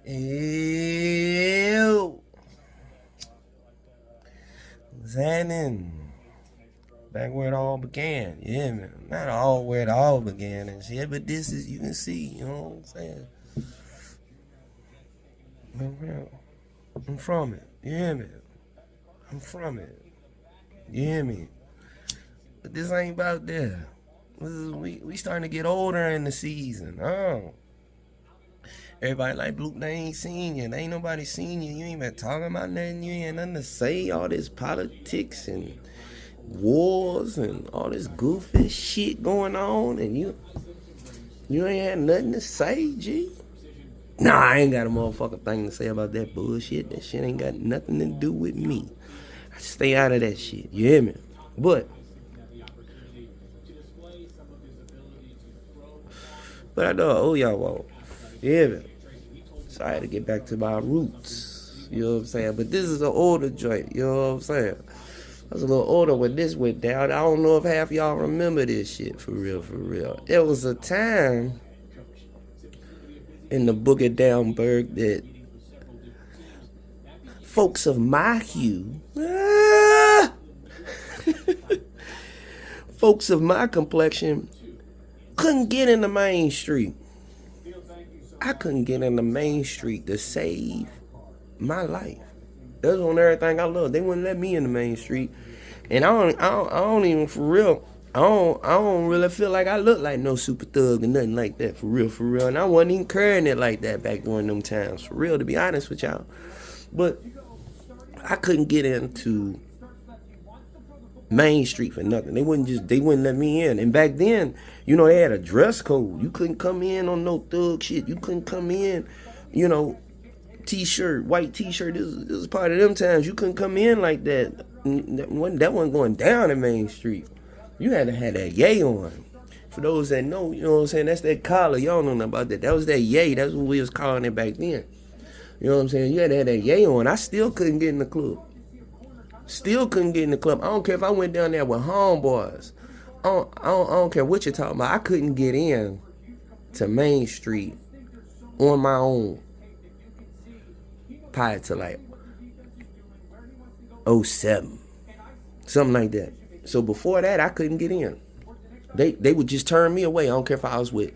Ew. What's happening? Back where it all began. Yeah, man. Not all where it all began and shit, but this is, you can see, you know what I'm saying? I'm from it. Yeah, man. I'm from it. You hear me? But this ain't about that. We starting to get older in the season. Oh. Everybody like, Blue, they ain't seen you. They ain't nobody seen you. You ain't been talking about nothing. You ain't nothing to say. All this politics and wars and all this goofy shit going on, and you ain't had nothing to say, G. Nah, I ain't got a motherfucking thing to say about that bullshit. That shit ain't got nothing to do with me. I stay out of that shit. You hear me? But I know I owe y'all won't. You hear me? So I had to get back to my roots. You know what I'm saying? But this is an older joint. You know what I'm saying? I was a little older when this went down. I don't know if half y'all remember this shit for real, for real. There was a time in the Boogie Downburg that folks of my hue, folks of my complexion, couldn't get in the main street. I couldn't get in the main street to save my life. That was on everything I loved. They wouldn't let me in the main street. And I don't even, for real, I don't really feel like I look like no super thug or nothing like that, for real, for real. And I wasn't even carrying it like that back during them times, for real, to be honest with y'all. But I couldn't get into Main Street for nothing. They wouldn't let me in. And back then, you know, they had a dress code. You couldn't come in on no thug shit. You couldn't come in, you know, t-shirt, white t-shirt. This was part of them times. You couldn't come in like that. That wasn't going down in Main Street. You had to have that yay on. For those that know, you know what I'm saying, that's that collar. Y'all don't know about that. That was that yay. That's what we was calling it back then. You know what I'm saying? You had to have that yay on. I still couldn't get in the club. Still couldn't get in the club. I don't care if I went down there with homeboys. I don't care what you're talking about. I couldn't get in to Main Street on my own. Prior to like 07. Something like that. So before that, I couldn't get in. They would just turn me away. I don't care if I was with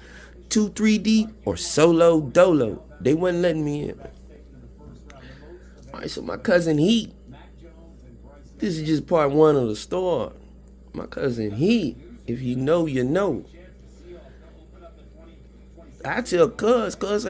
2, 3 deep or solo dolo. They wasn't letting me in. All right, so my cousin Heat. This is just part one of the story. My cousin Heat, if you know, you know. I tell cuz